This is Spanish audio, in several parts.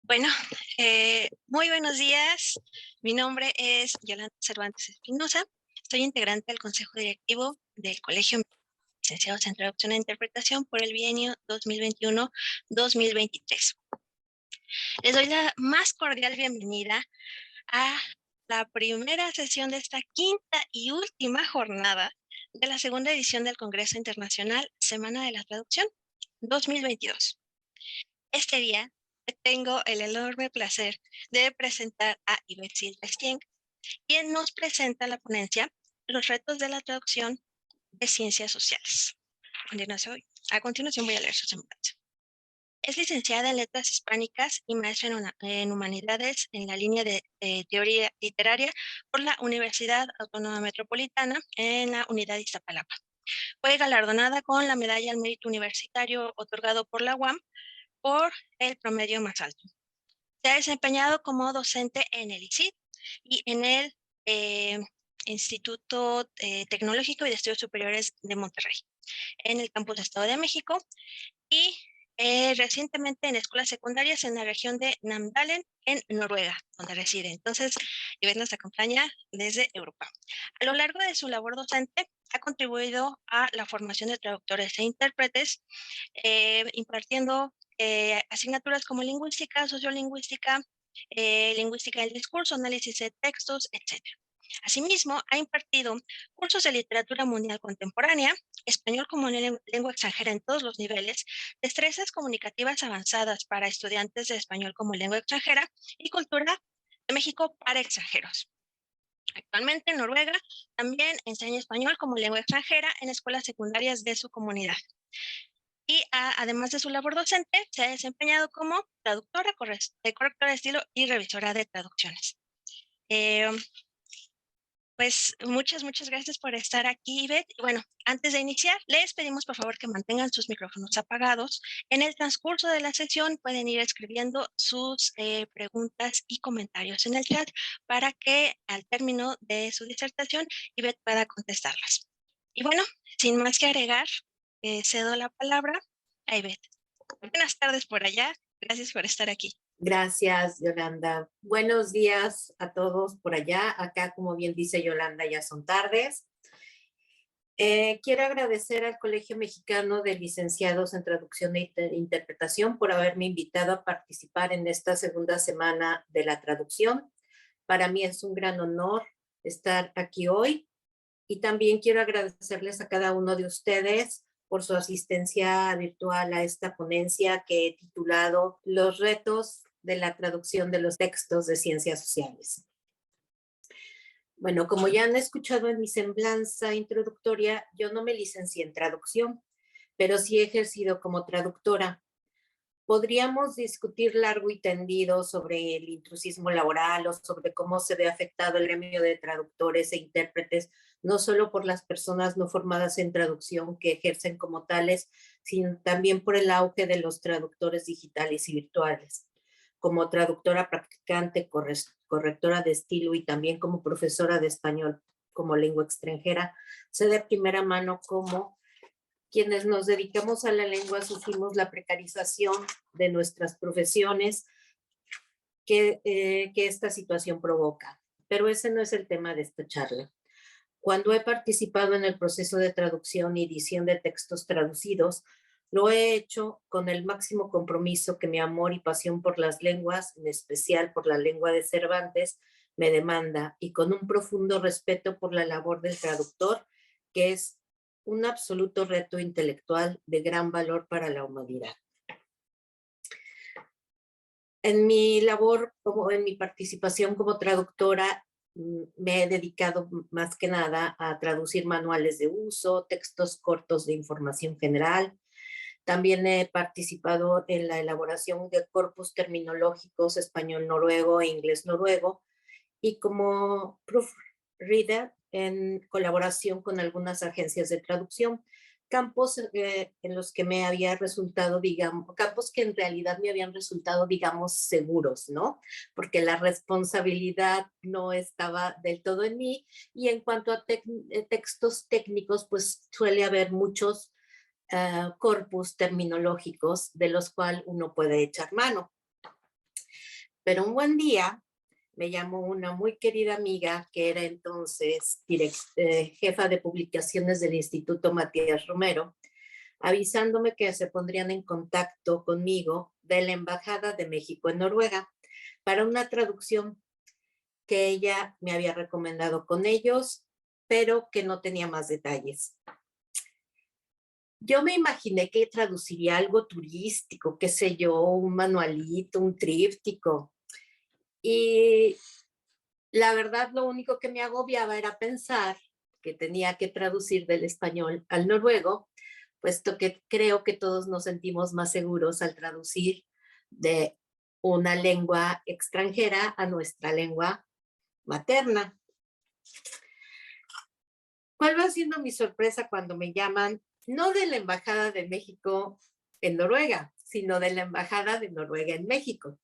Bueno, muy buenos días. Mi nombre es Yolanda Cervantes Espinosa. Soy integrante del Consejo Directivo del Colegio de Licenciados en Traducción e Interpretación por el bienio 2021-2023. Les doy la más cordial bienvenida a la primera sesión de esta quinta y última jornada de la segunda edición del Congreso Internacional Semana de la Traducción 2022. Este día tengo el enorme placer de presentar a Ivette Silva-Stieng, quien nos presenta la ponencia Los retos de la traducción de ciencias sociales. A continuación voy a leer su semblanza. Es licenciada en Letras Hispánicas y maestra en Humanidades en la línea de Teoría Literaria por la Universidad Autónoma Metropolitana en la Unidad de Iztapalapa. Fue galardonada con la Medalla al Mérito Universitario otorgado por la UAM por el promedio más alto. Se ha desempeñado como docente en el ICID y en el Instituto Tecnológico y de Estudios Superiores de Monterrey, en el campus de Estado de México y recientemente en escuelas secundarias en la región de Namdalen, en Noruega, donde reside. Entonces, Ivette nos acompaña desde Europa. A lo largo de su labor docente, ha contribuido a la formación de traductores e intérpretes, impartiendo asignaturas como lingüística, sociolingüística, lingüística del discurso, análisis de textos, etc. Asimismo, ha impartido cursos de literatura mundial contemporánea, español como lengua extranjera en todos los niveles, destrezas comunicativas avanzadas para estudiantes de español como lengua extranjera y cultura de México para extranjeros. Actualmente en Noruega también enseña español como lengua extranjera en escuelas secundarias de su comunidad. Y además de su labor docente, se ha desempeñado como traductora, correctora de estilo y revisora de traducciones. Pues muchas gracias por estar aquí, Ivette. Y bueno, antes de iniciar, les pedimos por favor que mantengan sus micrófonos apagados. En el transcurso de la sesión pueden ir escribiendo sus preguntas y comentarios en el chat para que al término de su disertación, Ivette pueda contestarlas. Y bueno, sin más que agregar, cedo la palabra a Ivette. Buenas tardes por allá. Gracias por estar aquí. Gracias, Yolanda. Buenos días a todos por allá. Acá, como bien dice Yolanda, ya son tardes. Quiero agradecer al Colegio Mexicano de Licenciados en Traducción e Interpretación por haberme invitado a participar en esta segunda semana de la traducción. Para mí es un gran honor estar aquí hoy y también quiero agradecerles a cada uno de ustedes por su asistencia virtual a esta ponencia que he titulado Los retos de la traducción de los textos de ciencias sociales. Bueno, como ya han escuchado en mi semblanza introductoria, yo no me licencié en traducción, pero sí he ejercido como traductora. Podríamos discutir largo y tendido sobre el intrusismo laboral o sobre cómo se ve afectado el gremio de traductores e intérpretes, no solo por las personas no formadas en traducción que ejercen como tales, sino también por el auge de los traductores digitales y virtuales. Como traductora practicante, correctora de estilo y también como profesora de español como lengua extranjera, sé de primera mano cómo quienes nos dedicamos a la lengua sufrimos la precarización de nuestras profesiones que esta situación provoca. Pero ese no es el tema de esta charla. Cuando he participado en el proceso de traducción y edición de textos traducidos, lo he hecho con el máximo compromiso que mi amor y pasión por las lenguas, en especial por la lengua de Cervantes, me demanda, y con un profundo respeto por la labor del traductor, que es un absoluto reto intelectual de gran valor para la humanidad. En mi labor, como en mi participación como traductora, me he dedicado más que nada a traducir manuales de uso, textos cortos de información general. También he participado en la elaboración de corpus terminológicos español-noruego e inglés-noruego y como proofreader en colaboración con algunas agencias de traducción, campos en los que me había resultado, digamos, campos que en realidad me habían resultado, digamos, seguros, ¿no? Porque la responsabilidad no estaba del todo en mí y en cuanto a textos técnicos, pues suele haber muchos corpus terminológicos de los cuales uno puede echar mano. Pero un buen día me llamó una muy querida amiga que era entonces jefa de publicaciones del Instituto Matías Romero, avisándome que se pondrían en contacto conmigo de la Embajada de México en Noruega para una traducción que ella me había recomendado con ellos, pero que no tenía más detalles. Yo me imaginé que traduciría algo turístico, qué sé yo, un manualito, un tríptico. Y la verdad, lo único que me agobiaba era pensar que tenía que traducir del español al noruego, puesto que creo que todos nos sentimos más seguros al traducir de una lengua extranjera a nuestra lengua materna. ¿Cuál va siendo mi sorpresa cuando me llaman, no de la Embajada de México en Noruega, sino de la Embajada de Noruega en México?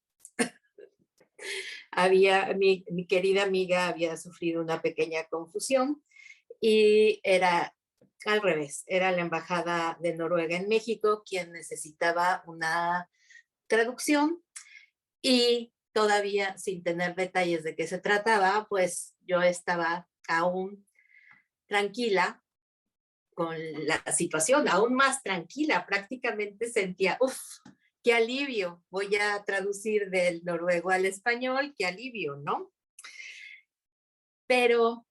Mi querida amiga había sufrido una pequeña confusión y era al revés, era la Embajada de Noruega en México quien necesitaba una traducción y todavía sin tener detalles de qué se trataba, pues yo estaba aún tranquila con la situación, aún más tranquila, prácticamente sentía, uff, qué alivio, voy a traducir del noruego al español, qué alivio, ¿no? Pero,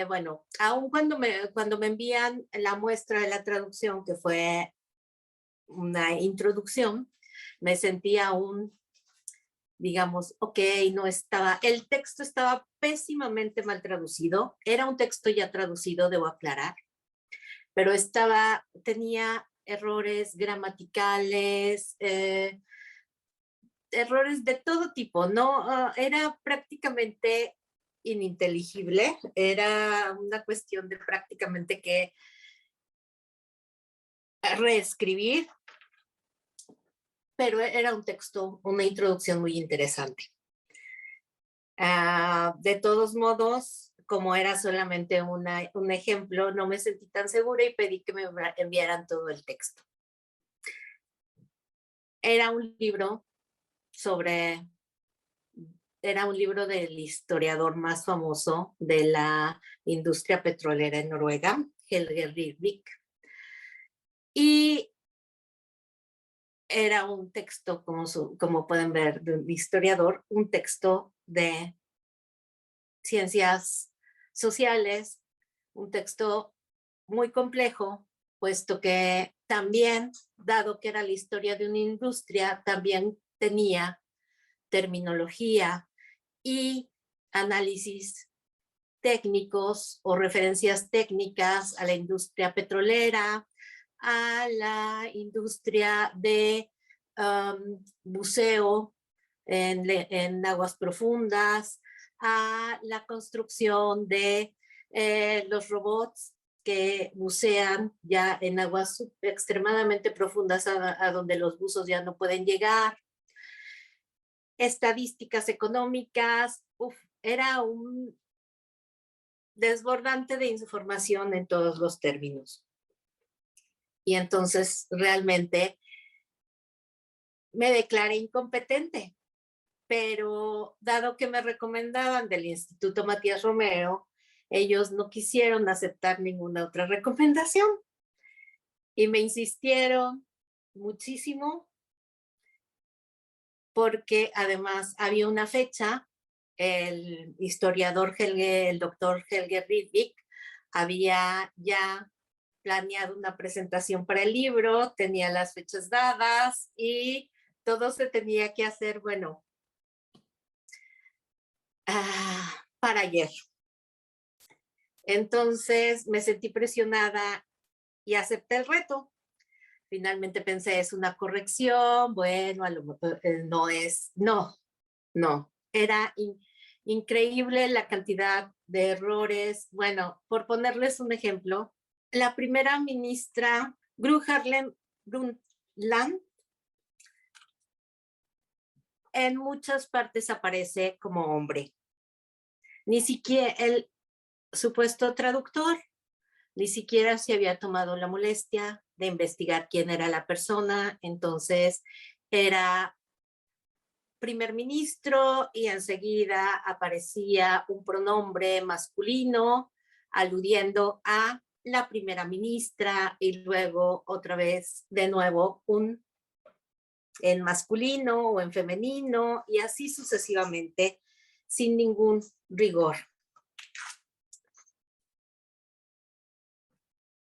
bueno, aún cuando me envían la muestra de la traducción, que fue una introducción, me sentía aún, digamos, ok, no estaba, el texto estaba pésimamente mal traducido, era un texto ya traducido, debo aclarar, pero tenía errores gramaticales, errores de todo tipo, ¿no? Era prácticamente ininteligible, era una cuestión de prácticamente que reescribir, pero era un texto, una introducción muy interesante. De todos modos, como era solamente un ejemplo, no me sentí tan segura y pedí que me enviaran todo el texto. Era un libro era un libro del historiador más famoso de la industria petrolera en Noruega, Helge Rivik. Y era un texto, como pueden ver, de un historiador, un texto de ciencias sociales, un texto muy complejo, puesto que también, dado que era la historia de una industria, también tenía terminología y análisis técnicos o referencias técnicas a la industria petrolera, a la industria de buceo en aguas profundas, a la construcción de los robots que bucean ya en aguas extremadamente profundas a donde los buzos ya no pueden llegar, estadísticas económicas, era un desbordante de información en todos los términos. Y entonces realmente me declaré incompetente, pero dado que me recomendaban del Instituto Matías Romero, ellos no quisieron aceptar ninguna otra recomendación y me insistieron muchísimo porque además había una fecha, el historiador el doctor Helge Rivik, había ya planeado una presentación para el libro, tenía las fechas dadas y todo se tenía que hacer, bueno, para ayer. Entonces me sentí presionada y acepté el reto. Finalmente pensé, es una corrección, bueno, a lo mejor no, era increíble la cantidad de errores. Bueno, por ponerles un ejemplo, la primera ministra, Gro Harlem Brundtland, en muchas partes aparece como hombre. Ni siquiera el supuesto traductor, ni siquiera se había tomado la molestia de investigar quién era la persona, entonces era primer ministro y enseguida aparecía un pronombre masculino aludiendo a la primera ministra y luego otra vez de nuevo en masculino o en femenino y así sucesivamente sin ningún rigor.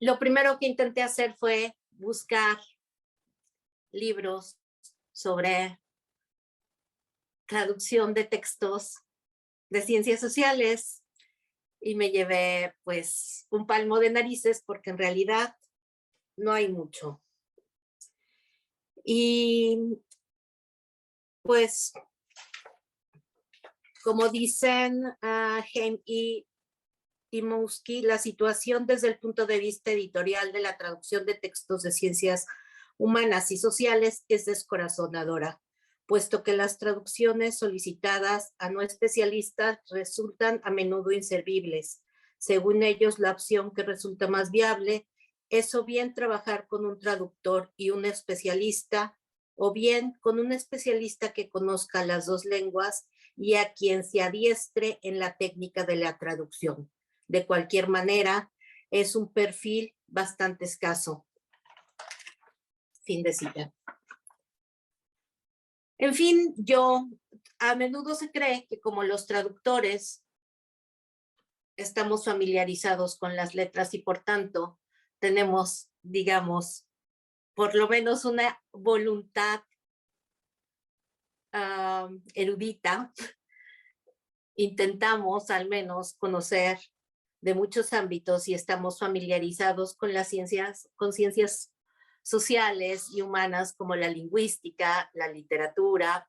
Lo primero que intenté hacer fue buscar libros sobre traducción de textos de ciencias sociales y me llevé pues un palmo de narices porque en realidad no hay mucho. Y pues como dicen Heim y Timowski, la situación desde el punto de vista editorial de la traducción de textos de ciencias humanas y sociales es descorazonadora, puesto que las traducciones solicitadas a no especialistas resultan a menudo inservibles. Según ellos, la opción que resulta más viable es o bien trabajar con un traductor y un especialista, o bien con un especialista que conozca las dos lenguas y a quien se adiestre en la técnica de la traducción. De cualquier manera, es un perfil bastante escaso. Fin de cita. En fin, a menudo se cree que como los traductores estamos familiarizados con las letras y por tanto tenemos, digamos, por lo menos una voluntad erudita, intentamos al menos conocer de muchos ámbitos y estamos familiarizados con las ciencias sociales y humanas como la lingüística, la literatura,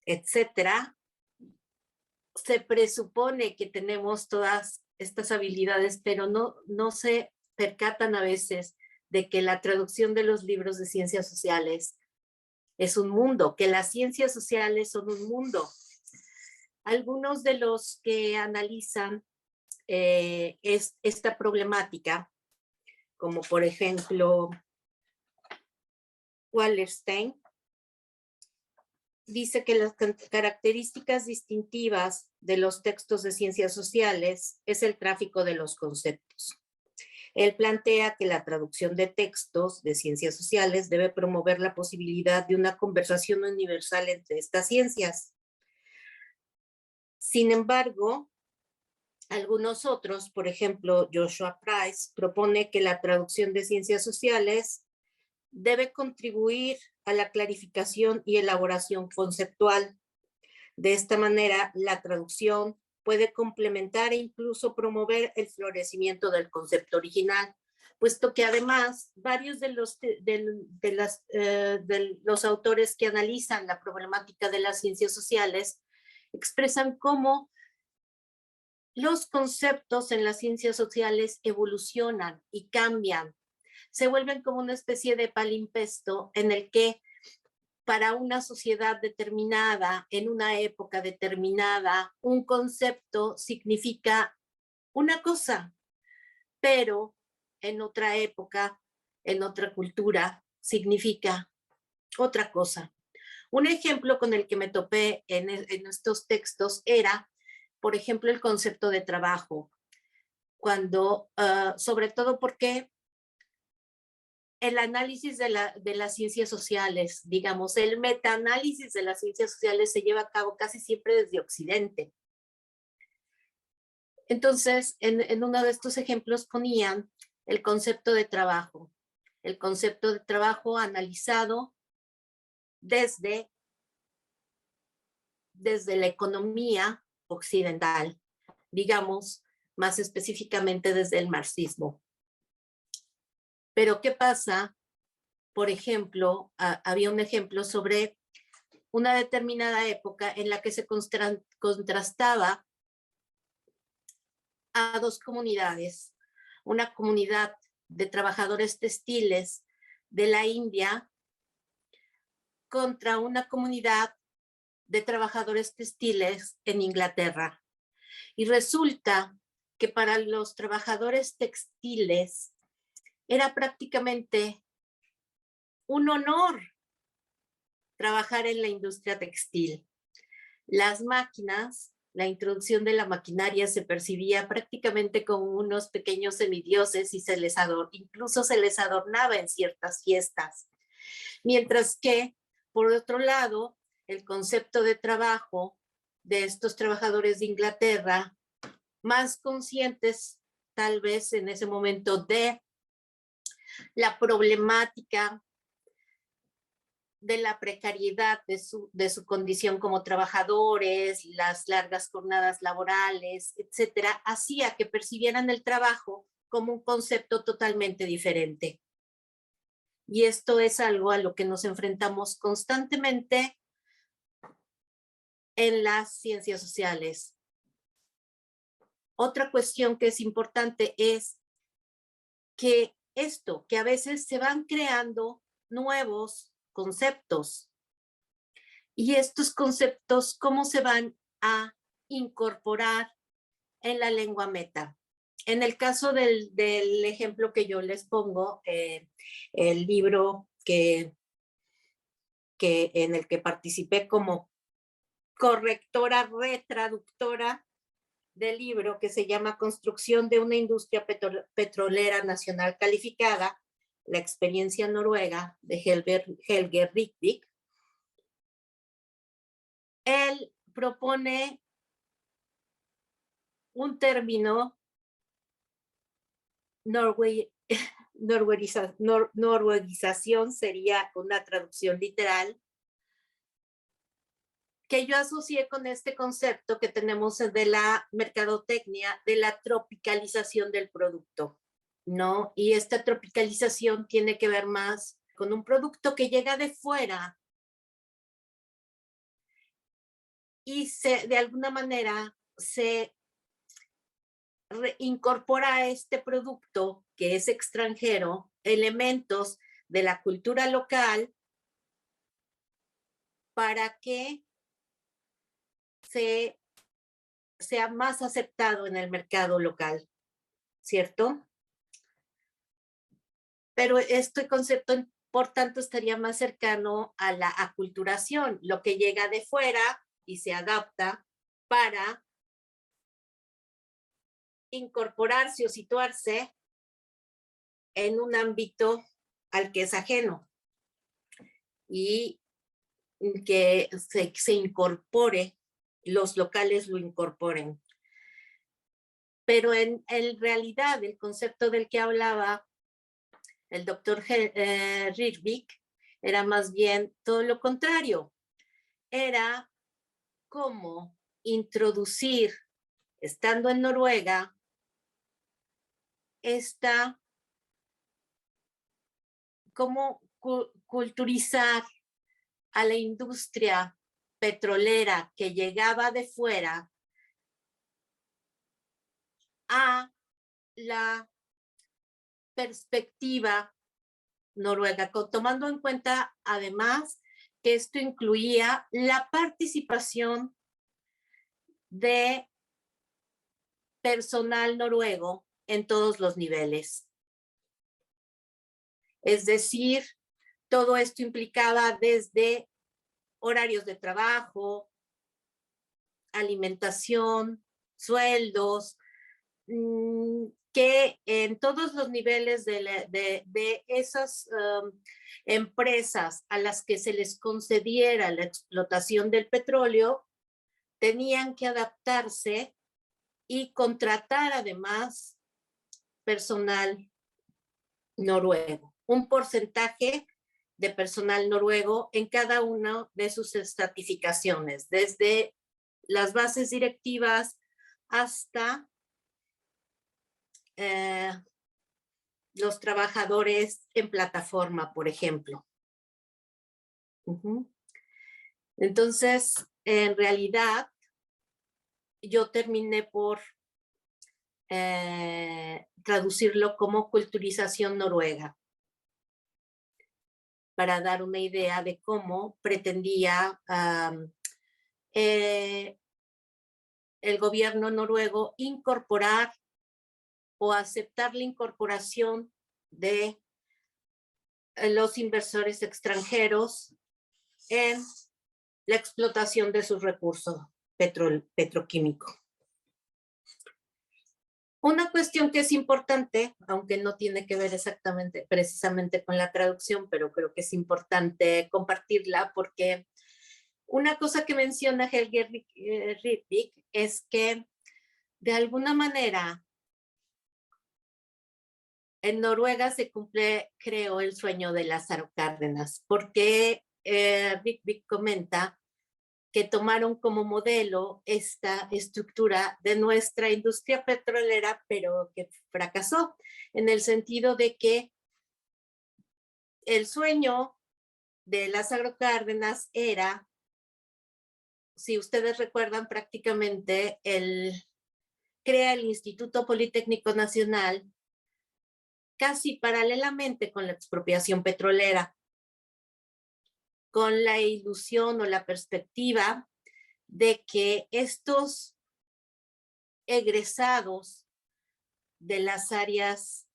etcétera. Se presupone que tenemos todas estas habilidades, pero no se percatan a veces de que la traducción de los libros de ciencias sociales es un mundo, que las ciencias sociales son un mundo. Algunos de los que analizan esta problemática, como por ejemplo Wallerstein, dice que las características distintivas de los textos de ciencias sociales es el tráfico de los conceptos. Él plantea que la traducción de textos de ciencias sociales debe promover la posibilidad de una conversación universal entre estas ciencias. Sin embargo, algunos otros, por ejemplo, Joshua Price, propone que la traducción de ciencias sociales debe contribuir a la clarificación y elaboración conceptual. De esta manera, la traducción puede complementar e incluso promover el florecimiento del concepto original, puesto que además varios de los autores que analizan la problemática de las ciencias sociales expresan cómo los conceptos en las ciencias sociales evolucionan y cambian. Se vuelven como una especie de palimpsesto en el que para una sociedad determinada, en una época determinada, un concepto significa una cosa, pero en otra época, en otra cultura, significa otra cosa. Un ejemplo con el que me topé en estos textos era, por ejemplo, el concepto de trabajo, sobre todo porque el análisis de las ciencias sociales, digamos, el metaanálisis de las ciencias sociales se lleva a cabo casi siempre desde Occidente. Entonces, en uno de estos ejemplos ponían el concepto de trabajo analizado desde la economía occidental, digamos, más específicamente desde el marxismo. Pero ¿qué pasa? Por ejemplo, había un ejemplo sobre una determinada época en la que se contrastaba a dos comunidades. Una comunidad de trabajadores textiles de la India contra una comunidad de trabajadores textiles en Inglaterra. Y resulta que para los trabajadores textiles era prácticamente un honor trabajar en la industria textil. Las máquinas, la introducción de la maquinaria se percibía prácticamente como unos pequeños semidioses y incluso se les adornaba en ciertas fiestas. Mientras que, por otro lado, el concepto de trabajo de estos trabajadores de Inglaterra, más conscientes tal vez en ese momento de la problemática de la precariedad de su condición como trabajadores, las largas jornadas laborales, etcétera, hacía que percibieran el trabajo como un concepto totalmente diferente. Y esto es algo a lo que nos enfrentamos constantemente en las ciencias sociales. Otra cuestión que es importante es que que a veces se van creando nuevos conceptos. Y estos conceptos, ¿cómo se van a incorporar en la lengua meta? En el caso del ejemplo que yo les pongo, el libro en el que participé como correctora, retraductora del libro, que se llama Construcción de una industria petrolera nacional calificada, la experiencia noruega, de Helge Rikvik. Él propone un término norwegización, sería una traducción literal, que yo asocié con este concepto que tenemos de la mercadotecnia, de la tropicalización del producto, ¿no? Y esta tropicalización tiene que ver más con un producto que llega de fuera y de alguna manera se incorpora a este producto que es extranjero elementos de la cultura local para que sea más aceptado en el mercado local, ¿cierto? Pero este concepto, por tanto, estaría más cercano a la aculturación, lo que llega de fuera y se adapta para incorporarse o situarse en un ámbito al que es ajeno y que se incorpore, los locales lo incorporen. Pero en realidad el concepto del que hablaba el doctor Rikvik era más bien todo lo contrario. Era cómo introducir, estando en Noruega, cómo culturizar a la industria petrolera que llegaba de fuera a la perspectiva noruega, tomando en cuenta además que esto incluía la participación de personal noruego en todos los niveles. Es decir, todo esto implicaba desde horarios de trabajo, alimentación, sueldos, que en todos los niveles de esas empresas a las que se les concediera la explotación del petróleo, tenían que adaptarse y contratar además personal noruego, un porcentaje de personal noruego en cada una de sus estratificaciones, desde las bases directivas hasta los trabajadores en plataforma, por ejemplo. Entonces, en realidad, yo terminé por traducirlo como culturización noruega, para dar una idea de cómo pretendía el gobierno noruego incorporar o aceptar la incorporación de los inversores extranjeros en la explotación de sus recursos petroquímicos. Una cuestión que es importante, aunque no tiene que ver exactamente, precisamente con la traducción, pero creo que es importante compartirla porque una cosa que menciona Helge Rydvik es que de alguna manera en Noruega se cumple, creo, el sueño de Lázaro Cárdenas, porque Rydvik comenta que tomaron como modelo esta estructura de nuestra industria petrolera, pero que fracasó, en el sentido de que el sueño de Lázaro Cárdenas era, si ustedes recuerdan prácticamente, crea el Instituto Politécnico Nacional casi paralelamente con la expropiación petrolera, con la ilusión o la perspectiva de que estos egresados de las áreas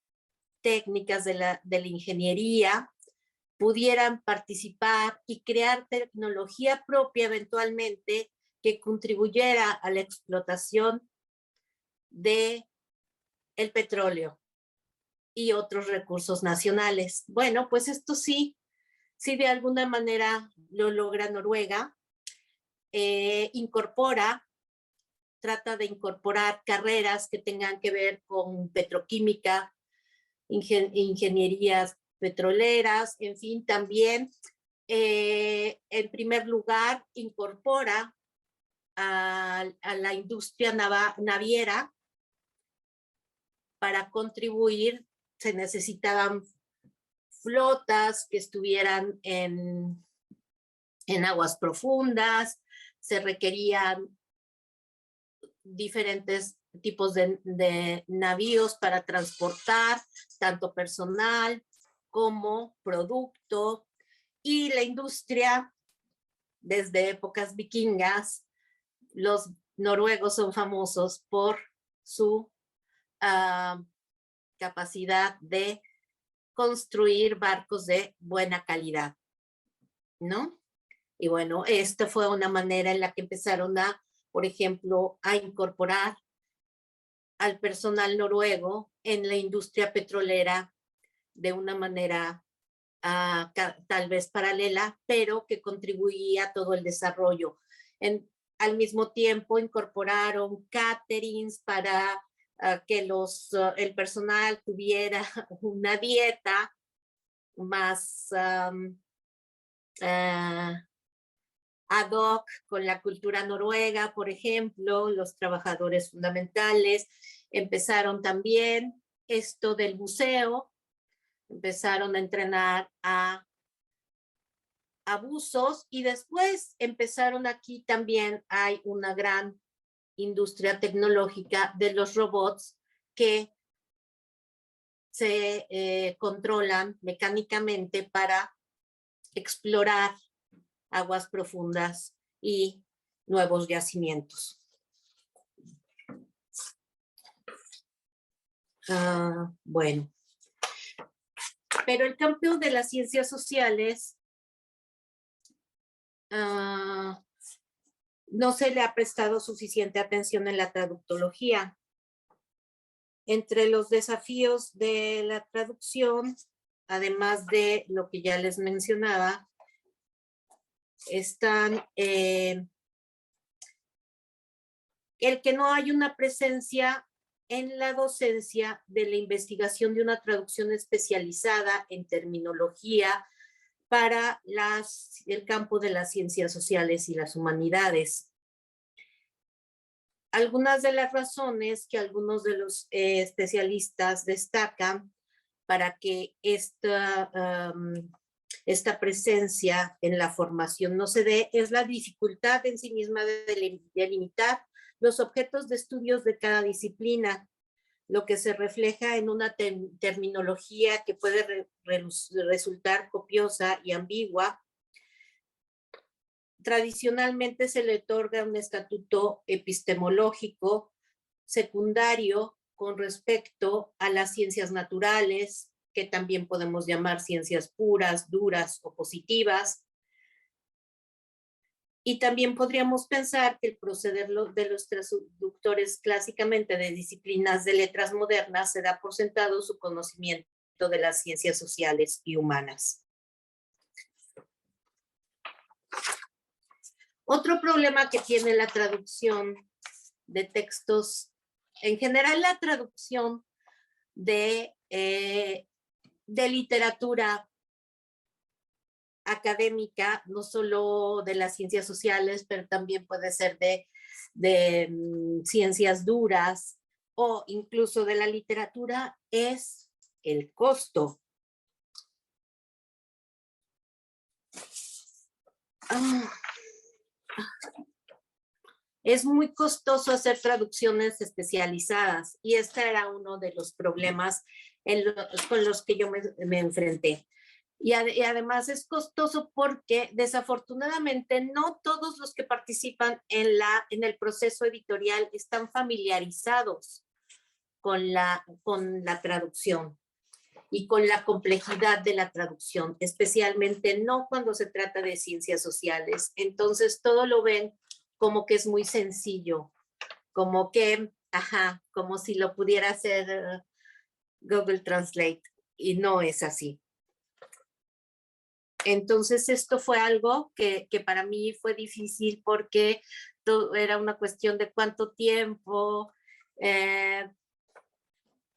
técnicas de la ingeniería pudieran participar y crear tecnología propia eventualmente que contribuyera a la explotación de el petróleo y otros recursos nacionales. Bueno, pues esto sí de alguna manera lo logra Noruega, trata de incorporar carreras que tengan que ver con petroquímica, ingenierías petroleras, en fin, también en primer lugar incorpora a la industria naviera. Para contribuir se necesitaban flotas que estuvieran en aguas profundas, se requerían diferentes tipos de navíos para transportar tanto personal como producto, y la industria desde épocas vikingas, los noruegos son famosos por su capacidad de construir barcos de buena calidad, ¿no? Y bueno, esta fue una manera en la que empezaron por ejemplo, a incorporar al personal noruego en la industria petrolera de una manera tal vez paralela, pero que contribuía a todo el desarrollo. Al mismo tiempo incorporaron caterings para que el personal tuviera una dieta más ad hoc con la cultura noruega, por ejemplo, los trabajadores fundamentales empezaron también esto del buceo, empezaron a entrenar a buzos, y después empezaron aquí también, hay una gran industria tecnológica de los robots que se controlan mecánicamente para explorar aguas profundas y nuevos yacimientos. Bueno, pero el campo de las ciencias sociales no se le ha prestado suficiente atención en la traductología. Entre los desafíos de la traducción, además de lo que ya les mencionaba, están el que no hay una presencia en la docencia de la investigación de una traducción especializada en terminología para el campo de las ciencias sociales y las humanidades. Algunas de las razones que algunos de los especialistas destacan para que esta presencia en la formación no se dé es la dificultad en sí misma de limitar los objetos de estudios de cada disciplina, lo que se refleja en una terminología que puede resultar copiosa y ambigua. Tradicionalmente se le otorga un estatuto epistemológico secundario con respecto a las ciencias naturales, que también podemos llamar ciencias puras, duras o positivas. Y también podríamos pensar que el proceder de los traductores clásicamente de disciplinas de letras modernas se da por sentado su conocimiento de las ciencias sociales y humanas. Otro problema que tiene la traducción de textos, en general la traducción de literatura académica, no solo de las ciencias sociales, pero también puede ser de ciencias duras o incluso de la literatura, es el costo. Es muy costoso hacer traducciones especializadas y este era uno de los problemas con los que yo me enfrenté. Y además es costoso porque desafortunadamente no todos los que participan en el proceso editorial están familiarizados con la traducción y con la complejidad de la traducción, especialmente no cuando se trata de ciencias sociales. Entonces todo lo ven como que es muy sencillo, como que, como si lo pudiera hacer Google Translate, y no es así. Entonces esto fue algo que para mí fue difícil porque era una cuestión de cuánto tiempo,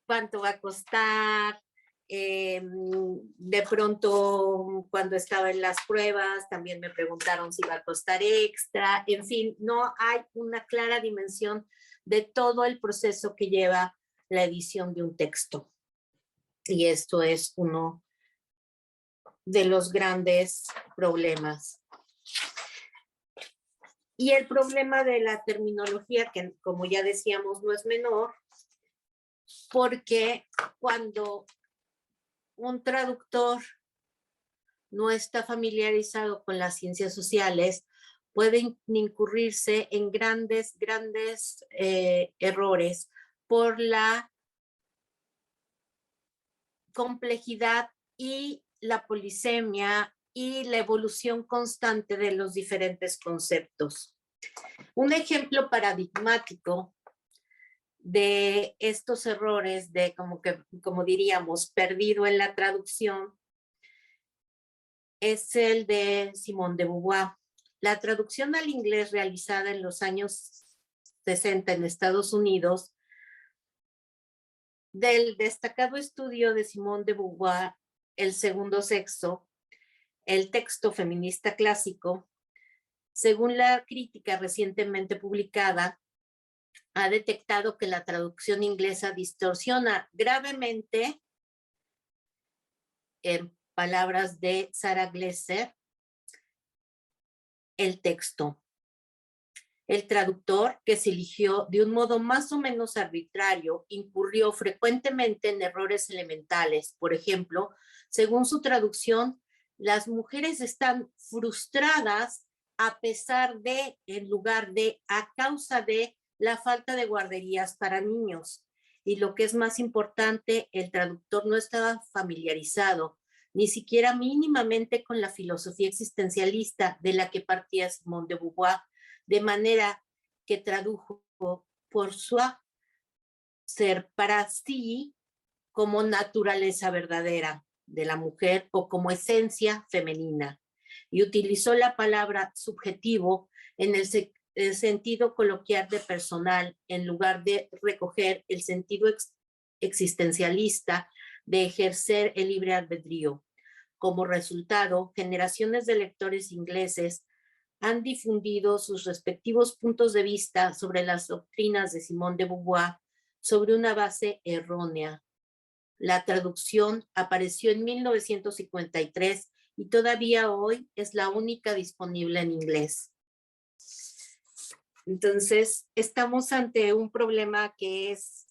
cuánto va a costar. De pronto, cuando estaba en las pruebas, también me preguntaron si iba a costar extra. En fin, no hay una clara dimensión de todo el proceso que lleva la edición de un texto. Y esto es uno de los grandes problemas. Y el problema de la terminología, que como ya decíamos, no es menor, porque cuando un traductor no está familiarizado con las ciencias sociales, puede incurrirse en grandes errores por la complejidad y la polisemia y la evolución constante de los diferentes conceptos. Un ejemplo paradigmático de estos errores de como diríamos, perdido en la traducción, es el de Simone de Beauvoir. La traducción al inglés realizada en los años 60 en Estados Unidos del destacado estudio de Simone de Beauvoir, El segundo sexo, el texto feminista clásico, según la crítica recientemente publicada, ha detectado que la traducción inglesa distorsiona gravemente, en palabras de Sarah Glesser, el texto. El traductor, que se eligió de un modo más o menos arbitrario, incurrió frecuentemente en errores elementales. Por ejemplo, según su traducción, las mujeres están frustradas a pesar de, en lugar de, a causa de la falta de guarderías para niños. Y lo que es más importante, el traductor no estaba familiarizado, ni siquiera mínimamente con la filosofía existencialista de la que partía Simone de Beauvoir, de manera que tradujo por soi, ser para sí, como naturaleza verdadera de la mujer o como esencia femenina. Y utilizó la palabra subjetivo en el sentido coloquial de personal, en lugar de recoger el sentido existencialista de ejercer el libre albedrío. Como resultado, generaciones de lectores ingleses han difundido sus respectivos puntos de vista sobre las doctrinas de Simone de Beauvoir sobre una base errónea. La traducción apareció en 1953 y todavía hoy es la única disponible en inglés. Entonces, estamos ante un problema que es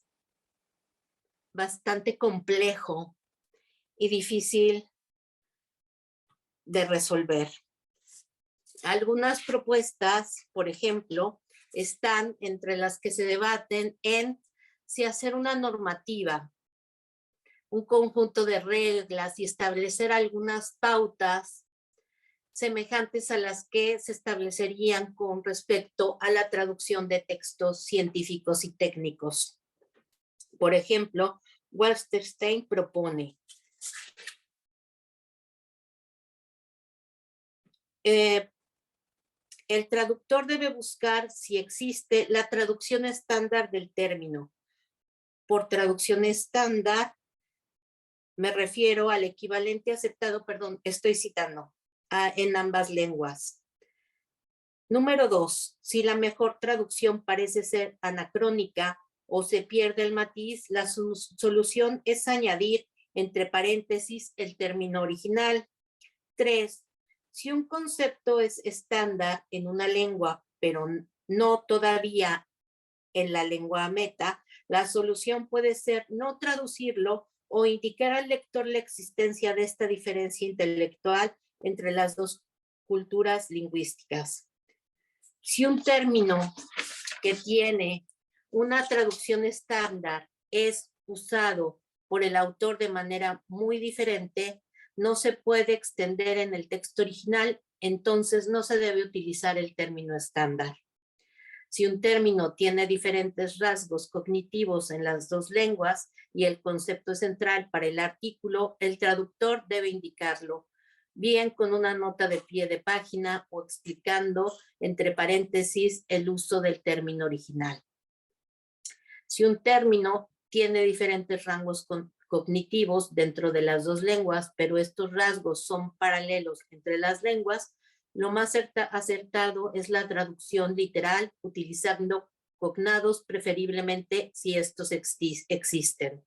bastante complejo y difícil de resolver. Algunas propuestas, por ejemplo, están entre las que se debaten en si hacer una normativa, un conjunto de reglas y establecer algunas pautas semejantes a las que se establecerían con respecto a la traducción de textos científicos y técnicos. Por ejemplo, Westerstein propone el traductor debe buscar si existe la traducción estándar del término. Por traducción estándar me refiero al equivalente aceptado, perdón, estoy citando, en ambas lenguas. Número 2, si la mejor traducción parece ser anacrónica o se pierde el matiz, la solución es añadir entre paréntesis el término original. 3, si un concepto es estándar en una lengua, pero no todavía en la lengua meta, la solución puede ser no traducirlo o indicar al lector la existencia de esta diferencia intelectual entre las dos culturas lingüísticas. Si un término que tiene una traducción estándar es usado por el autor de manera muy diferente, no se puede extender en el texto original, entonces no se debe utilizar el término estándar. Si un término tiene diferentes rasgos cognitivos en las dos lenguas y el concepto central para el artículo, el traductor debe indicarlo, bien con una nota de pie de página o explicando entre paréntesis el uso del término original. Si un término tiene diferentes rangos cognitivos dentro de las dos lenguas, pero estos rasgos son paralelos entre las lenguas, lo más acertado es la traducción literal, utilizando cognados preferiblemente si estos existen.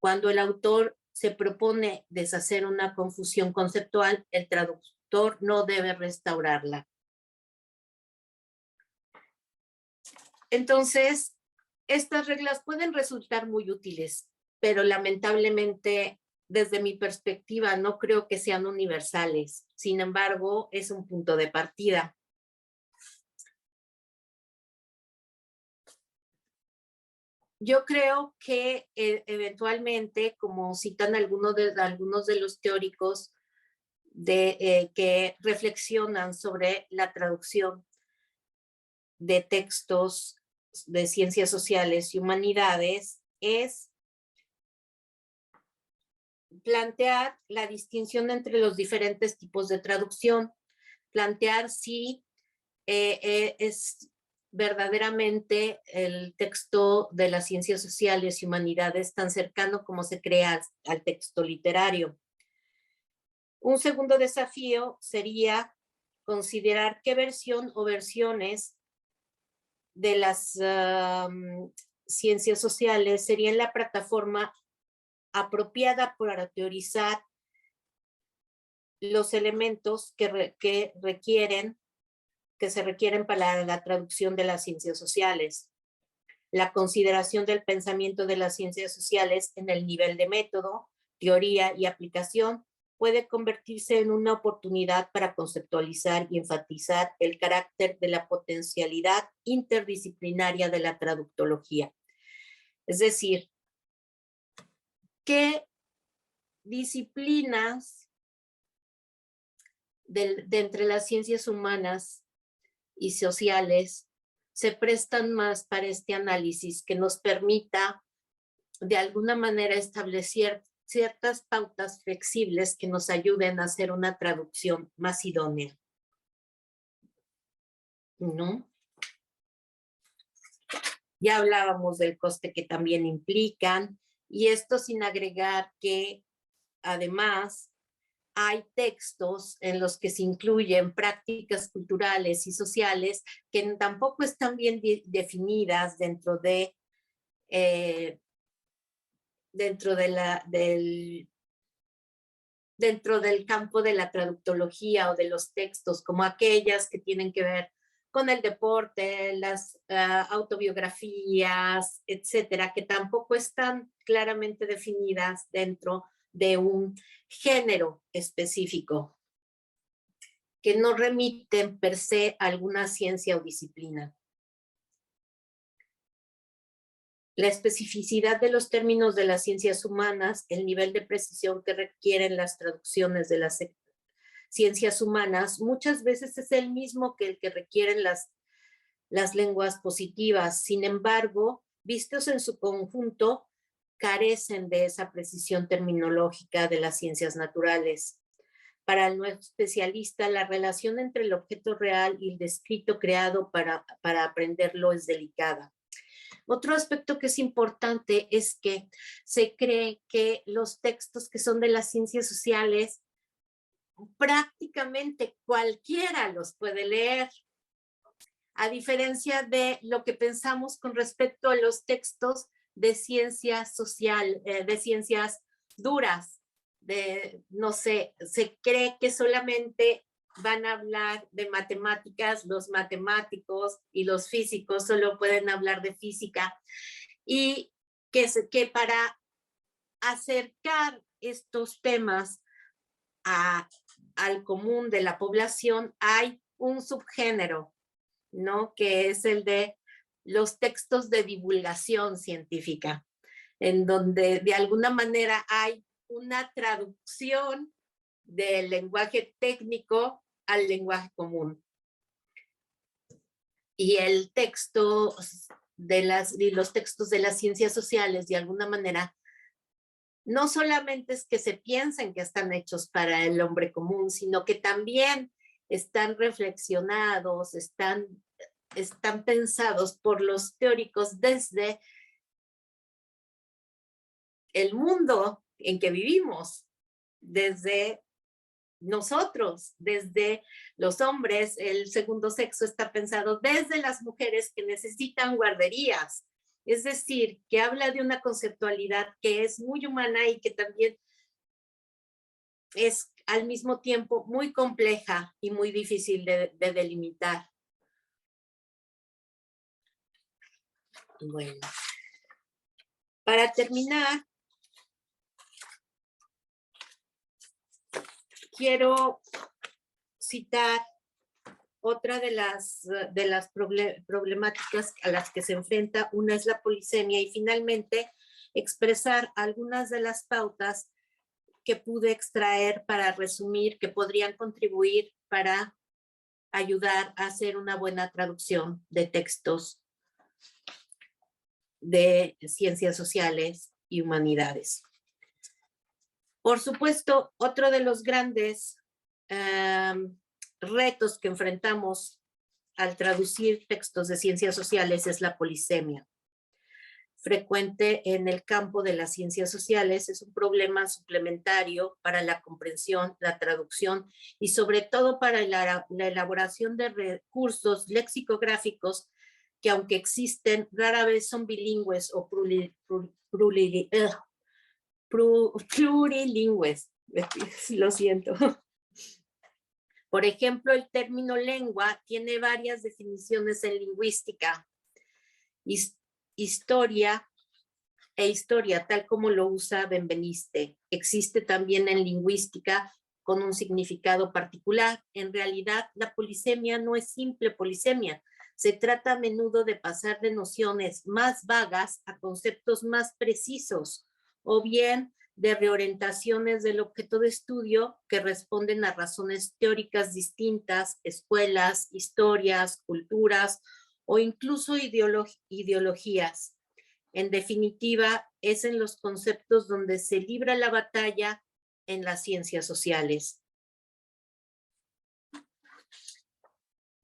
Cuando el autor se propone deshacer una confusión conceptual, el traductor no debe restaurarla. Entonces, estas reglas pueden resultar muy útiles, pero lamentablemente, desde mi perspectiva, no creo que sean universales. Sin embargo, es un punto de partida. Yo creo que eventualmente, como citan algunos de los teóricos que reflexionan sobre la traducción de textos de ciencias sociales y humanidades, es plantear la distinción entre los diferentes tipos de traducción, plantear si es verdaderamente el texto de las ciencias sociales y humanidades tan cercano como se crea al texto literario. Un segundo desafío sería considerar qué versión o versiones de las ciencias sociales serían la plataforma apropiada para teorizar los elementos que se requieren para la traducción de las ciencias sociales. La consideración del pensamiento de las ciencias sociales en el nivel de método, teoría y aplicación puede convertirse en una oportunidad para conceptualizar y enfatizar el carácter de la potencialidad interdisciplinaria de la traductología. Es decir, ¿qué disciplinas de entre las ciencias humanas y sociales se prestan más para este análisis que nos permita de alguna manera establecer ciertas pautas flexibles que nos ayuden a hacer una traducción más idónea? ¿No? Ya hablábamos del coste que también implican, y esto sin agregar que además hay textos en los que se incluyen prácticas culturales y sociales que tampoco están bien definidas dentro del campo de la traductología o de los textos, como aquellas que tienen que ver con el deporte, las autobiografías, etcétera, que tampoco están claramente definidas dentro de un género específico, que no remiten per se a alguna ciencia o disciplina. La especificidad de los términos de las ciencias humanas, el nivel de precisión que requieren las traducciones de las ciencias humanas, muchas veces es el mismo que el que requieren las lenguas positivas. Sin embargo, vistos en su conjunto, carecen de esa precisión terminológica de las ciencias naturales. Para el no especialista, la relación entre el objeto real y el descrito creado para aprenderlo es delicada. Otro aspecto que es importante es que se cree que los textos que son de las ciencias sociales, prácticamente cualquiera los puede leer, a diferencia de lo que pensamos con respecto a los textos de ciencia social, de ciencias duras, no sé, se cree que solamente van a hablar de matemáticas, los matemáticos y los físicos solo pueden hablar de física, y que para acercar estos temas al común de la población hay un subgénero, ¿no? Que es el de los textos de divulgación científica, en donde de alguna manera hay una traducción del lenguaje técnico al lenguaje común. Y el texto y los textos de las ciencias sociales, de alguna manera, no solamente es que se piensen que están hechos para el hombre común, sino que también están reflexionados, están pensados por los teóricos desde el mundo en que vivimos, desde nosotros, desde los hombres. El segundo sexo está pensado desde las mujeres que necesitan guarderías, es decir, que habla de una conceptualidad que es muy humana y que también es al mismo tiempo muy compleja y muy difícil de delimitar. Bueno, para terminar, quiero citar otra de las problemáticas a las que se enfrenta. Una es la polisemia, y finalmente expresar algunas de las pautas que pude extraer para resumir, que podrían contribuir para ayudar a hacer una buena traducción de textos de ciencias sociales y humanidades. Por supuesto, otro de los grandes retos que enfrentamos al traducir textos de ciencias sociales es la polisemia. Frecuente en el campo de las ciencias sociales, es un problema suplementario para la comprensión, la traducción y sobre todo para la elaboración de recursos lexicográficos que, aunque existen, rara vez son bilingües o plurilingües. Lo siento. Por ejemplo, el término lengua tiene varias definiciones en lingüística. Historia e historia, tal como lo usa Benveniste. Existe también en lingüística con un significado particular. En realidad, la polisemia no es simple polisemia. Se trata a menudo de pasar de nociones más vagas a conceptos más precisos, o bien de reorientaciones del objeto de estudio que responden a razones teóricas distintas, escuelas, historias, culturas o incluso ideologías. En definitiva, es en los conceptos donde se libra la batalla en las ciencias sociales.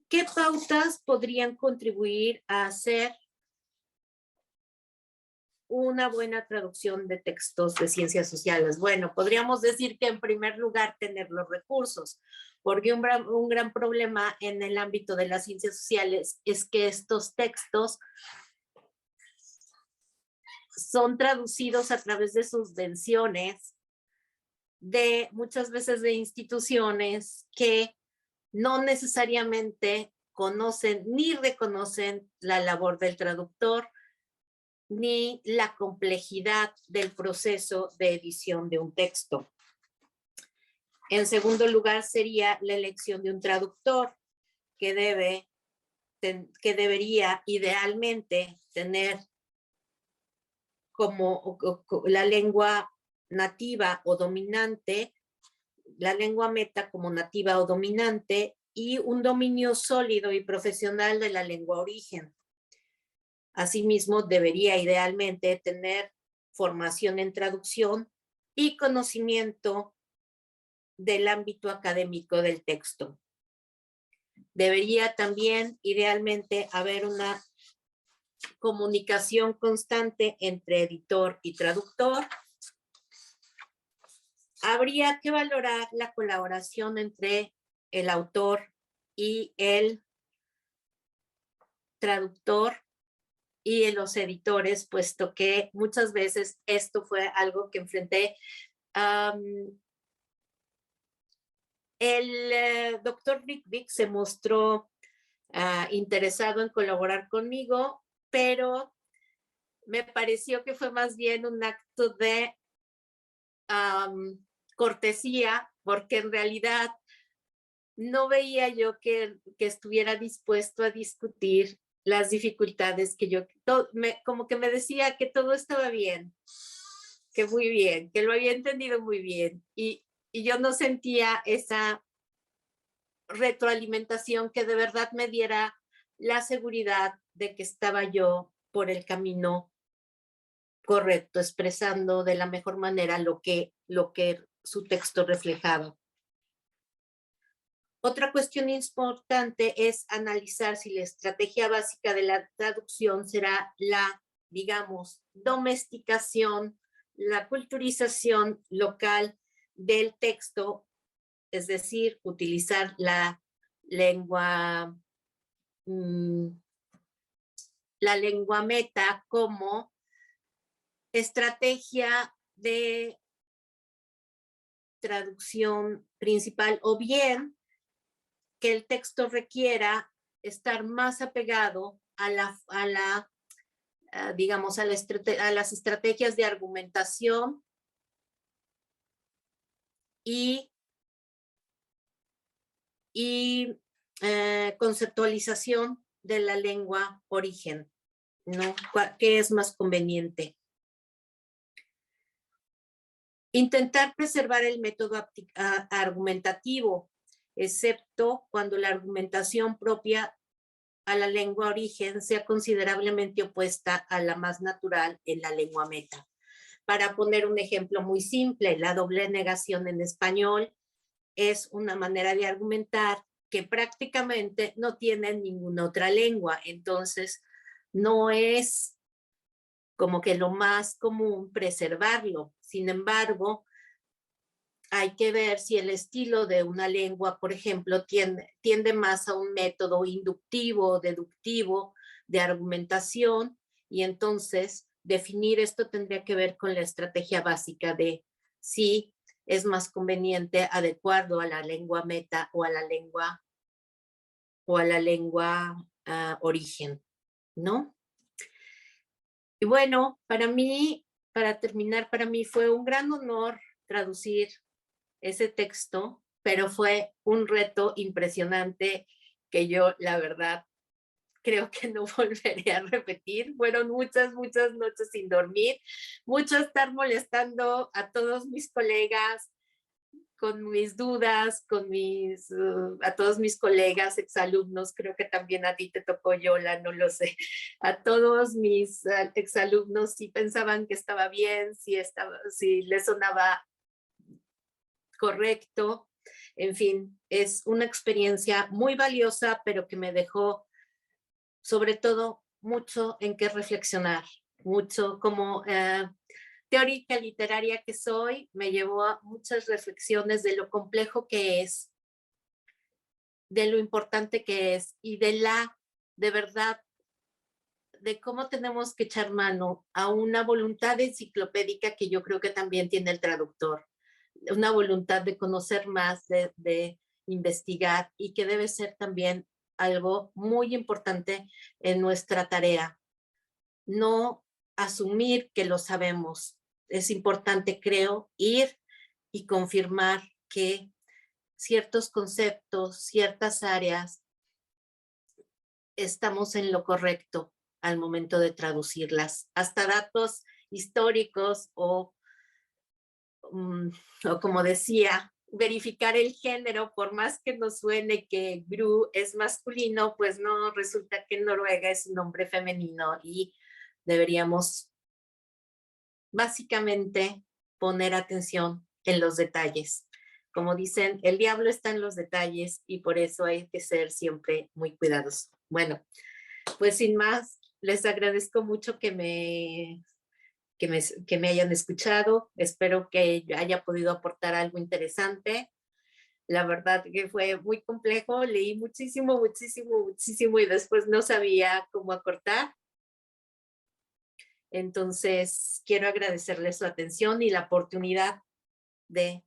¿Qué pautas podrían contribuir a hacer una buena traducción de textos de ciencias sociales? Bueno, podríamos decir que en primer lugar tener los recursos, porque un gran problema en el ámbito de las ciencias sociales es que estos textos son traducidos a través de subvenciones, de muchas veces de instituciones que no necesariamente conocen ni reconocen la labor del traductor, ni la complejidad del proceso de edición de un texto. En segundo lugar, sería la elección de un traductor que debería idealmente tener como la lengua nativa o dominante la lengua meta como nativa o dominante y un dominio sólido y profesional de la lengua origen. Asimismo, debería idealmente tener formación en traducción y conocimiento del ámbito académico del texto. Debería también idealmente haber una comunicación constante entre editor y traductor. Habría que valorar la colaboración entre el autor y el traductor y los editores, puesto que muchas veces esto fue algo que enfrenté. El doctor Bick se mostró interesado en colaborar conmigo, pero me pareció que fue más bien un acto de cortesía, porque en realidad no veía yo que estuviera dispuesto a discutir las dificultades que yo, como que me decía que todo estaba bien, que muy bien, que lo había entendido muy bien, y yo no sentía esa retroalimentación que de verdad me diera la seguridad de que estaba yo por el camino correcto, expresando de la mejor manera lo que su texto reflejaba. Otra cuestión importante es analizar si la estrategia básica de la traducción será la, digamos, domesticación, la culturización local del texto, es decir, utilizar la lengua meta como estrategia de traducción principal, o bien que el texto requiera estar más apegado digamos, a las estrategias de argumentación y conceptualización de la lengua origen, ¿no? ¿Qué es más conveniente? Intentar preservar el método argumentativo, excepto cuando la argumentación propia a la lengua origen sea considerablemente opuesta a la más natural en la lengua meta. Para poner un ejemplo muy simple, la doble negación en español es una manera de argumentar que prácticamente no tiene en ninguna otra lengua, entonces no es como que lo más común preservarlo. Sin embargo, hay que ver si el estilo de una lengua, por ejemplo, tiende más a un método inductivo, deductivo, de argumentación, y entonces definir esto tendría que ver con la estrategia básica de si es más conveniente adecuarlo a la lengua meta o a la lengua origen, ¿no? Y bueno, para terminar, para mí fue un gran honor traducir ese texto, pero fue un reto impresionante que yo, la verdad, creo que no volveré a repetir. Fueron muchas noches sin dormir, mucho estar molestando a todos mis colegas con mis dudas, a todos mis colegas, exalumnos, creo que también a ti te tocó, Yola, no lo sé, a todos mis exalumnos si pensaban que estaba bien, si les sonaba correcto. En fin, es una experiencia muy valiosa, pero que me dejó sobre todo mucho en qué reflexionar, mucho como teórica literaria que soy, me llevó a muchas reflexiones de lo complejo que es, de lo importante que es y de verdad, de cómo tenemos que echar mano a una voluntad enciclopédica que yo creo que también tiene el traductor, una voluntad de conocer más, de investigar, y que debe ser también algo muy importante en nuestra tarea. No asumir que lo sabemos. Es importante, creo, ir y confirmar que ciertos conceptos, ciertas áreas, estamos en lo correcto al momento de traducirlas. Hasta datos históricos o como decía verificar el género, por más que nos suene que Gru es masculino, pues no, resulta que en Noruega es un nombre femenino y deberíamos básicamente poner atención en los detalles. Como dicen, el diablo está en los detalles y por eso hay que ser siempre muy cuidadosos. Bueno, pues sin más, les agradezco mucho que me hayan escuchado. Espero que haya podido aportar algo interesante. La verdad que fue muy complejo, leí muchísimo, muchísimo, muchísimo y después no sabía cómo acortar. Entonces, quiero agradecerles su atención y la oportunidad de,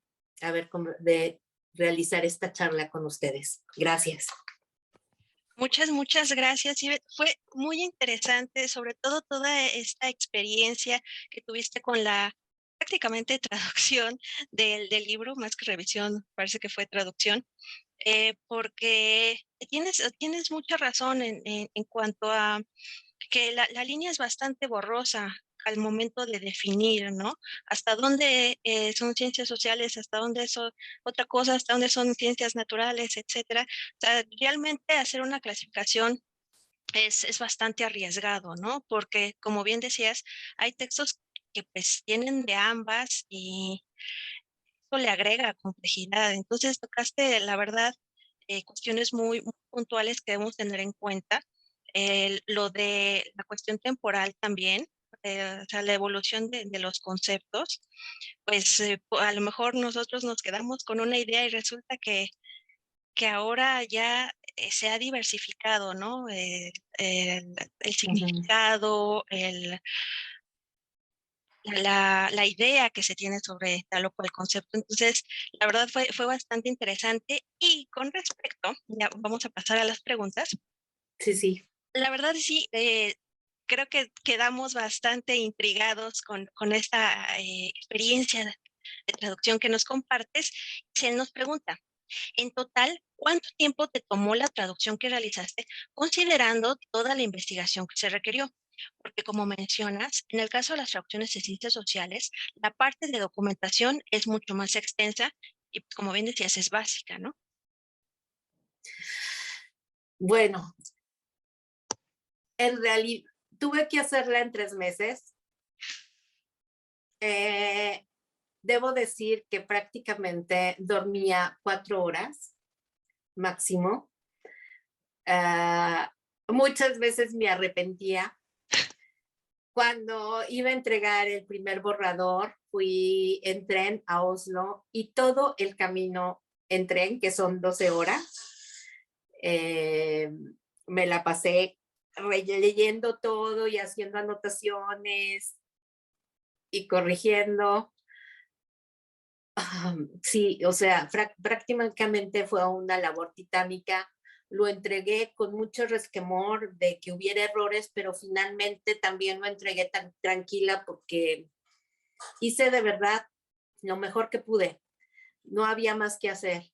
de realizar esta charla con ustedes. Gracias. Muchas gracias. Fue muy interesante, sobre todo toda esta experiencia que tuviste con la prácticamente traducción del libro, más que revisión, parece que fue traducción, porque tienes mucha razón en cuanto a que la línea es bastante borrosa al momento de definir, ¿no? Hasta dónde son ciencias sociales, hasta dónde son otra cosa, hasta dónde son ciencias naturales, etcétera. O sea, realmente hacer una clasificación es bastante arriesgado, ¿no? Porque, como bien decías, hay textos que pues tienen de ambas y eso le agrega complejidad. Entonces, tocaste, la verdad, cuestiones muy puntuales que debemos tener en cuenta. Lo de la cuestión temporal también, o sea, la evolución de los conceptos, pues a lo mejor nosotros nos quedamos con una idea y resulta que ahora ya se ha diversificado, ¿no? El significado, la idea que se tiene sobre tal o cual concepto. Entonces, la verdad fue bastante interesante. Y con respecto, ya vamos a pasar a las preguntas. Sí, sí. La verdad sí, creo que quedamos bastante intrigados con esta experiencia de traducción que nos compartes. Se nos pregunta, en total, ¿cuánto tiempo te tomó la traducción que realizaste, considerando toda la investigación que se requirió? Porque como mencionas, en el caso de las traducciones de ciencias sociales, la parte de documentación es mucho más extensa y, como bien decías, es básica, ¿no? Bueno, en realidad tuve que hacerla en 3 meses. Debo decir que prácticamente dormía 4 horas máximo. Muchas veces me arrepentía. Cuando iba a entregar el primer borrador, fui en tren a Oslo y todo el camino en tren, que son 12 horas, me la pasé leyendo todo y haciendo anotaciones y corrigiendo. Sí, o sea, prácticamente fue una labor titánica. Lo entregué con mucho resquemor de que hubiera errores, pero finalmente también lo entregué tan tranquila porque hice de verdad lo mejor que pude. No había más que hacer.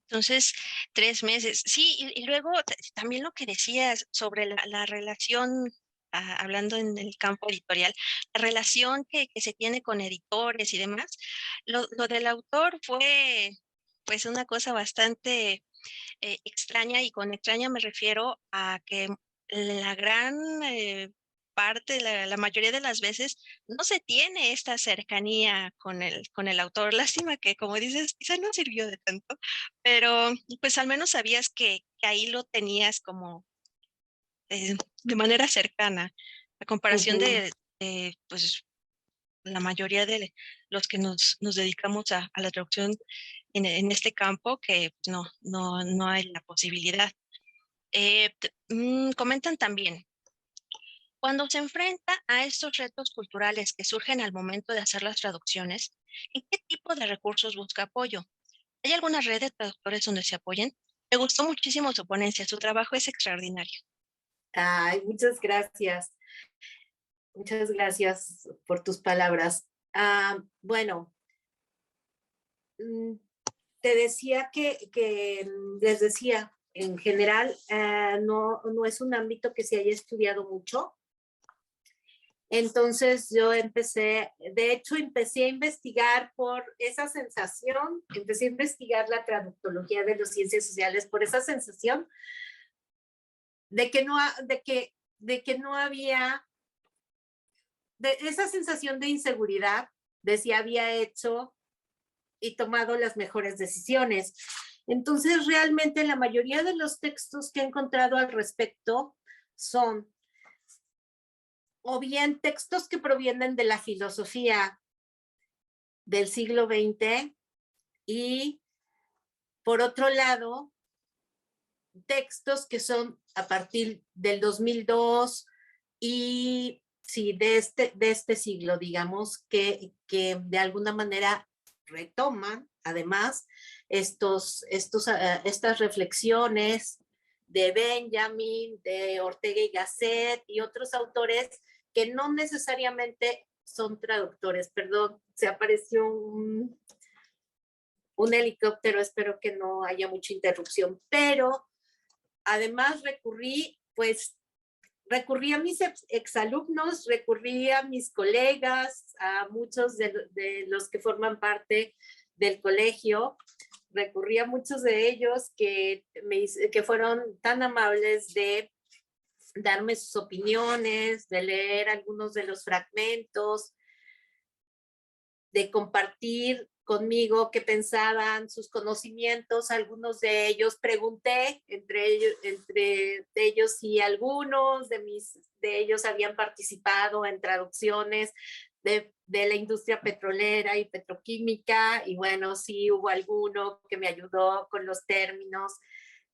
Entonces, 3 meses. Sí, y luego también lo que decías sobre la relación, hablando en el campo editorial, la relación que se tiene con editores y demás, lo del autor fue pues una cosa bastante extraña, y con extraña me refiero a que la gran parte, la mayoría de las veces, no se tiene esta cercanía con el autor. Lástima que, como dices, quizá no sirvió de tanto, pero pues al menos sabías que ahí lo tenías como de manera cercana, a comparación de, pues la mayoría de los que nos dedicamos a la traducción en este campo, que no hay la posibilidad. Comentan también, cuando se enfrenta a estos retos culturales que surgen al momento de hacer las traducciones, ¿en qué tipo de recursos busca apoyo? ¿Hay alguna red de traductores donde se apoyen? Me gustó muchísimo su ponencia, su trabajo es extraordinario. Ay, muchas gracias. Muchas gracias por tus palabras. Bueno, te decía les decía, en general, no es un ámbito que se haya estudiado mucho. Entonces yo empecé a investigar por esa sensación, empecé a investigar la traductología de las ciencias sociales por esa sensación de que no había, de esa sensación de inseguridad, de si había hecho y tomado las mejores decisiones. Entonces, realmente la mayoría de los textos que he encontrado al respecto son o bien textos que provienen de la filosofía del siglo XX y, por otro lado, textos que son a partir del 2002 y sí, de este siglo, digamos, que de alguna manera retoman, además, estas reflexiones de Benjamin, de Ortega y Gasset y otros autores que no necesariamente son traductores. Perdón, se apareció un helicóptero, espero que no haya mucha interrupción, pero además recurrí a mis exalumnos, recurrí a mis colegas, a muchos de los que forman parte del colegio, recurrí a muchos de ellos que fueron tan amables de darme sus opiniones, de leer algunos de los fragmentos, de compartir conmigo qué pensaban, sus conocimientos. Algunos de ellos pregunté, entre ellos si algunos de ellos habían participado en traducciones de la industria petrolera y petroquímica, y bueno, sí hubo alguno que me ayudó con los términos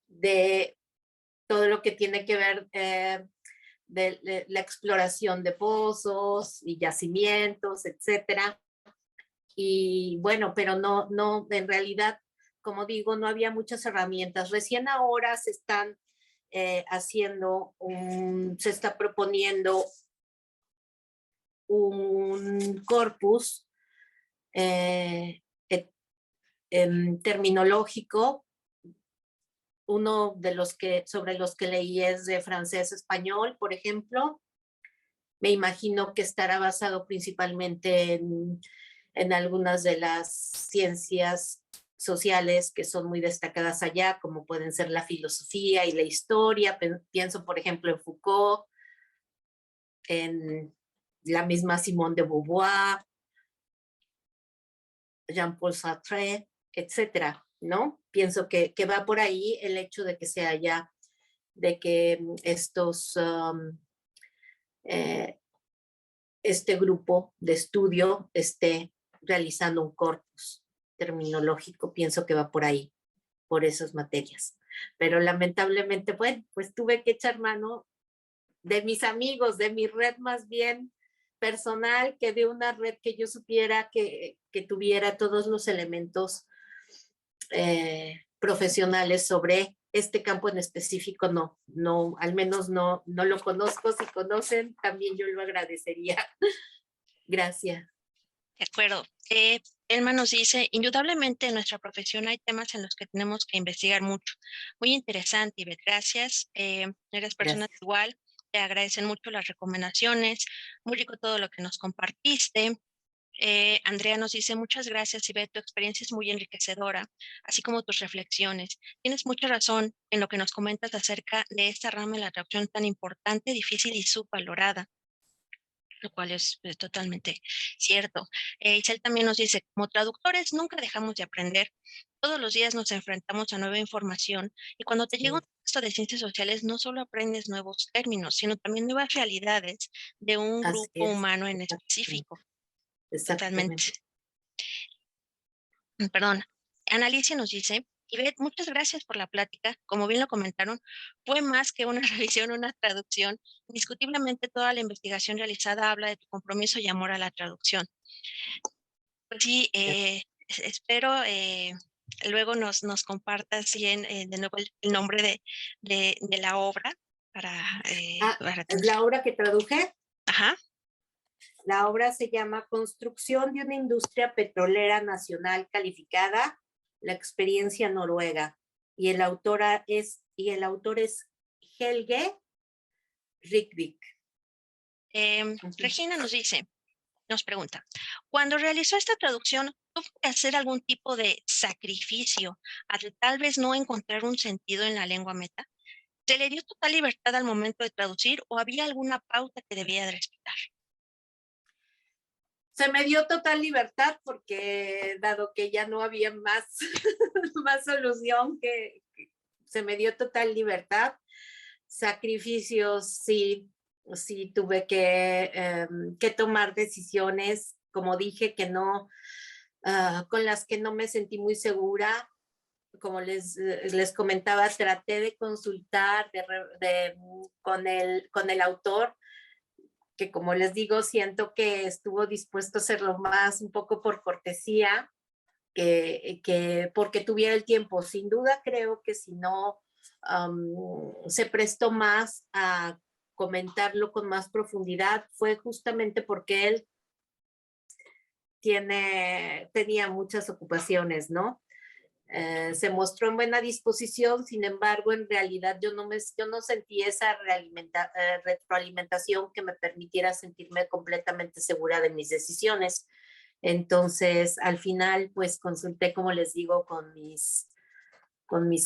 de todo lo que tiene que ver de la exploración de pozos y yacimientos, etcétera. Y bueno, pero no, en realidad, como digo, no había muchas herramientas. Recién ahora se están se está proponiendo un corpus terminológico. Uno de sobre los que leí es de francés-español, por ejemplo. Me imagino que estará basado principalmente en algunas de las ciencias sociales que son muy destacadas allá, como pueden ser la filosofía y la historia. Pienso, por ejemplo, en Foucault, en la misma Simone de Beauvoir, Jean-Paul Sartre, etcétera, ¿no? Pienso que va por ahí el hecho de que de que este grupo de estudio esté realizando un corpus terminológico. Pienso que va por ahí, por esas materias. Pero lamentablemente, bueno, pues tuve que echar mano de mis amigos, de mi red más bien personal, que de una red que yo supiera que tuviera todos los elementos profesionales sobre este campo en específico. No, al menos no lo conozco. Si conocen, también yo lo agradecería. Gracias. De acuerdo. Elma nos dice, indudablemente en nuestra profesión hay temas en los que tenemos que investigar mucho. Muy interesante, Ivette, gracias. Eres personas Gracias. igual, te agradecen mucho las recomendaciones, muy rico todo lo que nos compartiste. Andrea nos dice, muchas gracias, Ivette, tu experiencia es muy enriquecedora, así como tus reflexiones. Tienes mucha razón en lo que nos comentas acerca de esta rama de la traducción tan importante, difícil y subvalorada, lo cual es totalmente cierto. Isel también nos dice, como traductores nunca dejamos de aprender. Todos los días nos enfrentamos a nueva información y cuando te llega un texto de ciencias sociales no solo aprendes nuevos términos, sino también nuevas realidades de un Así grupo es. humano en específico. Totalmente. Exactamente. Perdón. Analicia nos dice, Ivette, muchas gracias por la plática. Como bien lo comentaron, fue más que una revisión, una traducción. Indiscutiblemente toda la investigación realizada habla de tu compromiso y amor a la traducción. Pues sí, espero luego nos compartas bien de nuevo el nombre de la obra para tener. La obra que traduje, Ajá. la obra se llama Construcción de una industria petrolera nacional calificada, la experiencia noruega. Y el autor es Helge Rikvik. Regina nos pregunta, cuando realizó esta traducción, ¿tuvo que hacer algún tipo de sacrificio al tal vez no encontrar un sentido en la lengua meta? ¿Se le dio total libertad al momento de traducir o había alguna pauta que debía de respetar? Se me dio total libertad porque dado que ya no había más, más solución, que se me dio total libertad. Sacrificios, sí, sí tuve que tomar decisiones, como dije, que no, con las que no me sentí muy segura. Como les comentaba, traté de consultar con el autor, que como les digo, siento que estuvo dispuesto a hacerlo más un poco por cortesía, que porque tuviera el tiempo. Sin duda creo que si no se prestó más a comentarlo con más profundidad, fue justamente porque él tenía muchas ocupaciones, ¿no? Se mostró en buena disposición, sin embargo, en realidad yo no sentí esa retroalimentación que me permitiera sentirme completamente segura de mis decisiones. Entonces, al final, pues consulté, como les digo, con mis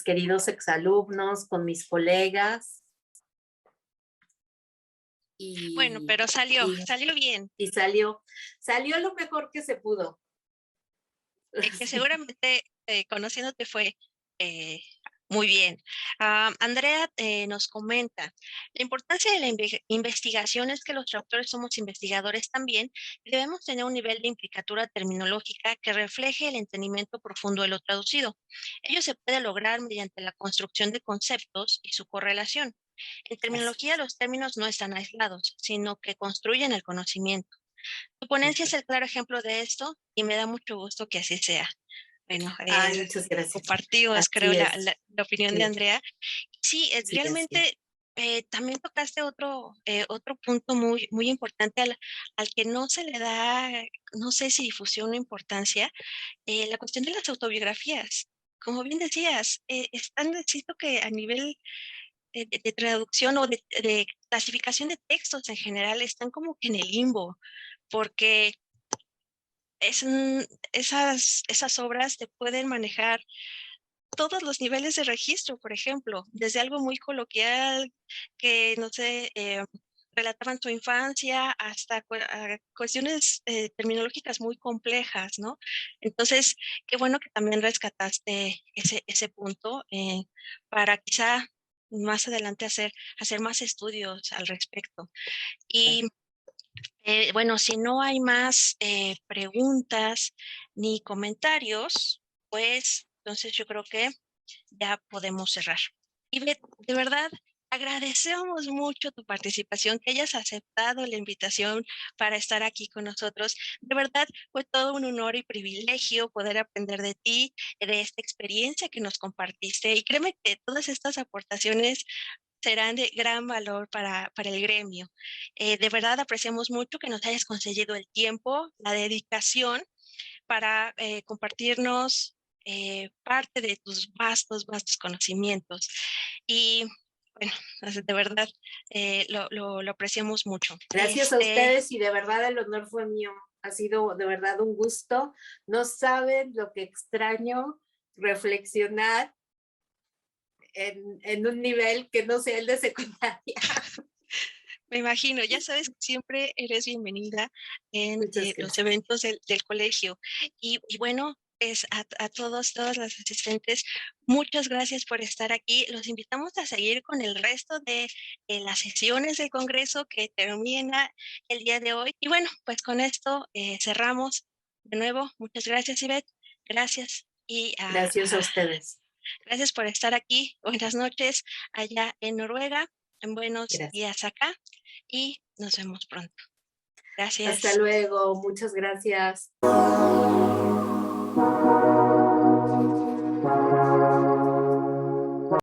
queridos exalumnos, con mis colegas. Bueno, Y, pero salió y, bien. y salió lo mejor que se pudo. Que Sí. seguramente conociéndote fue eh, muy bien. Andrea nos comenta, la importancia de la investigación es que los traductores somos investigadores también y debemos tener un nivel de implicatura terminológica que refleje el entendimiento profundo de lo traducido. Ello se puede lograr mediante la construcción de conceptos y su correlación. En terminología, los términos no están aislados, sino que construyen el conocimiento. Tu ponencia es el claro ejemplo de esto y me da mucho gusto que así sea. Bueno, Ay, muchas gracias. compartimos, creo, Así es. la opinión de Sí, Andrea. Sí, sí, así es. realmente también tocaste otro punto muy importante al que no se le da, no sé si difusión o importancia, la cuestión de las autobiografías. Como bien decías, están, necesito que a nivel de traducción o de clasificación de textos en general están como que en el limbo, porque es, esas obras te pueden manejar todos los niveles de registro, por ejemplo, desde algo muy coloquial que, no sé, relataban su infancia hasta cuestiones terminológicas muy complejas, ¿no? Entonces, qué bueno que también rescataste ese punto para quizá más adelante hacer más estudios al respecto. Y bueno, si no hay más preguntas ni comentarios, pues entonces yo creo que ya podemos cerrar. Y de verdad, agradecemos mucho tu participación, que hayas aceptado la invitación para estar aquí con nosotros. De verdad, fue todo un honor y privilegio poder aprender de ti, de esta experiencia que nos compartiste. Y créeme que todas estas aportaciones serán de gran valor para el gremio. De verdad apreciamos mucho que nos hayas concedido el tiempo, la dedicación para compartirnos parte de tus vastos conocimientos. Y bueno, de verdad lo apreciamos mucho. Gracias a ustedes y de verdad el honor fue mío. Ha sido de verdad un gusto. No saben lo que extraño reflexionar en un nivel que no sea el de secundaria. Me imagino, ya sabes que siempre eres bienvenida en Muchas los gracias. eventos del colegio. Y bueno, pues a todas las asistentes, muchas gracias por estar aquí. Los invitamos a seguir con el resto de las sesiones del Congreso que termina el día de hoy. Y bueno, pues con esto cerramos. De nuevo, muchas gracias, Ivette. Gracias. Y Gracias a ustedes. gracias por estar aquí. Buenas noches allá en Noruega. En buenos Gracias. días acá y nos vemos pronto. Hasta Gracias. luego. Muchas gracias.